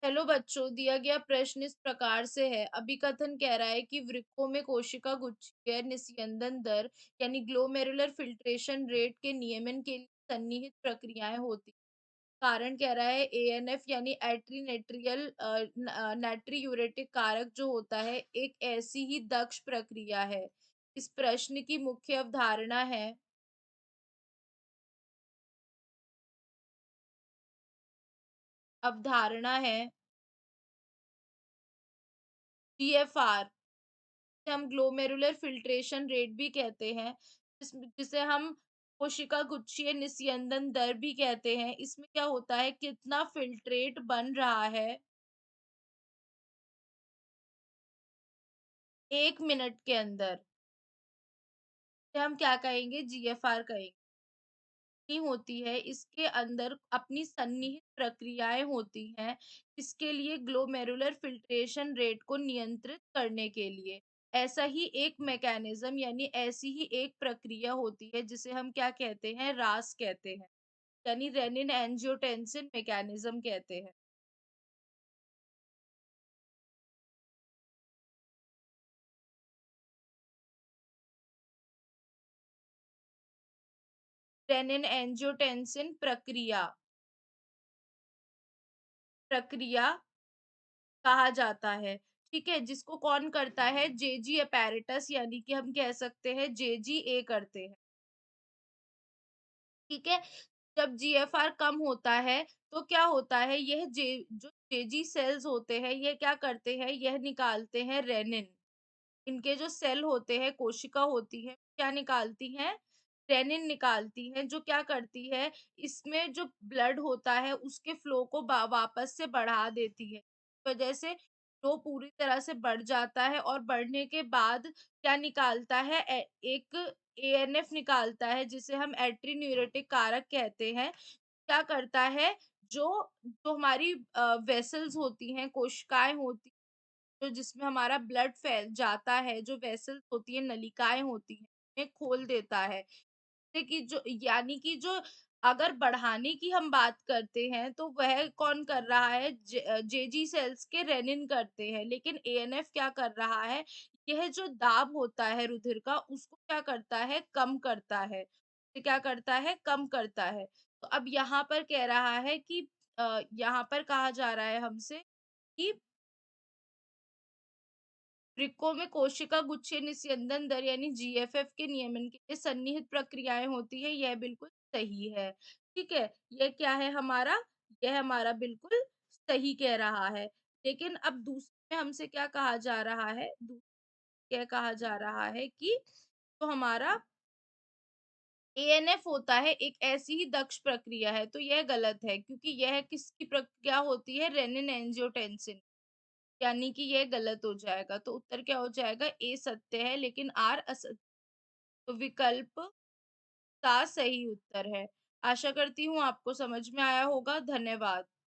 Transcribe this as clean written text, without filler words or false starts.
Hello बच्चों, दिया गया प्रश्न इस प्रकार से है। अभिकथन कह रहा है कि वृक्कों में कोशिका गुच्छीय निस्यंदन दर यानी ग्लोमेरुलर फिल्ट्रेशन रेट के नियमन के लिए सन्निहित प्रक्रियाएं होती। कारण कह रहा है एएनएफ यानी एट्री नेट्रियल नाट्रियूरेटिक कारक जो होता है एक ऐसी ही दक्ष प्रक्रिया है। इस प्रश्न की मुख्य अवधारणा है जीएफआर, हम ग्लोमेरुलर फिल्ट्रेशन रेट भी कहते हैं, जिसे हम कोशिका गुच्छीय निस्यंदन दर भी कहते हैं। इसमें क्या होता है, कितना फिल्ट्रेट बन रहा है 1 मिनट के अंदर, इसे हम क्या कहेंगे, जीएफआर कहेंगे। नहीं होती है, इसके अंदर अपनी सन्निहित प्रक्रियाएं होती हैं, इसके लिए ग्लोमेरुलर फिल्ट्रेशन रेट को नियंत्रित करने के लिए। ऐसा ही एक मैकेनिज्म यानी ऐसी ही एक प्रक्रिया होती है जिसे हम क्या कहते हैं, रास कहते हैं, यानी रेनिन एंजियोटेंसिन मैकेनिज्म कहते हैं। रेनिन एंजियोटेंसिन प्रक्रिया कहा जाता है। ठीक है, जिसको कौन करता है, जेजी अपैरेटस यानी कि हम कह सकते हैं जेजी ए करते हैं। ठीक है, जब जीएफआर कम होता है तो क्या होता है, यह जे जो जेजी सेल्स होते हैं ये क्या करते हैं, यह निकालते हैं रेनिन। इनके जो सेल होते हैं, कोशिका होती है, क्या निकालती हैं, रेनिन निकालती हैं, जो क्या करती है, इसमें जो ब्लड होता है उसके फ्लो को वापस से बढ़ा देती है। वजह से फ्लो पूरी तरह से बढ़ जाता है और बढ़ने के बाद क्या निकालता है, एक एएनएफ निकालता है जिसे हम एट्रिन्यूरेटिक कारक कहते हैं। क्या करता है, जो जो हमारी वेसल्स होती हैं, कोशिकाएं होती, तो जिसमें हमारा ब्लड फैल जाता है, जो वेसल्स होती है, नलिकाएं होती हैं, उन्हें खोल देता है। जैसे कि जो यानी कि जो अगर बढ़ाने की हम बात करते हैं तो वह कौन कर रहा है, जेजी सेल्स के रेनिन करते हैं, लेकिन एएनएफ क्या कर रहा है, यह जो दाब होता है रुधिर का उसको क्या करता है, कम करता है। ये क्या करता है, कम करता है। तो अब यहाँ पर कह रहा है कि यहाँ पर कहा जा रहा है हमसे कि वृक्कों में कोशिका गुच्छे निस्यंदन दर यानी जीएफएफ के नियमन के लिए सन्निहित प्रक्रियाएं होती है, यह बिल्कुल सही है। ठीक है, यह क्या है हमारा, यह हमारा बिल्कुल सही कह रहा है। लेकिन अब दूसरे में हमसे क्या कहा जा रहा है, क्या कहा जा रहा है कि तो हमारा एएनएफ होता है एक ऐसी ही दक्ष प्रक्रिया है, तो यह गलत है क्योंकि यह किसकी प्रक्रिया होती है, रेनिन एंजियोटेंसिन, यानी कि यह गलत हो जाएगा। तो उत्तर क्या हो जाएगा, ए सत्य है लेकिन आर असत्य। तो विकल्प का सही उत्तर है। आशा करती हूँ आपको समझ में आया होगा। धन्यवाद।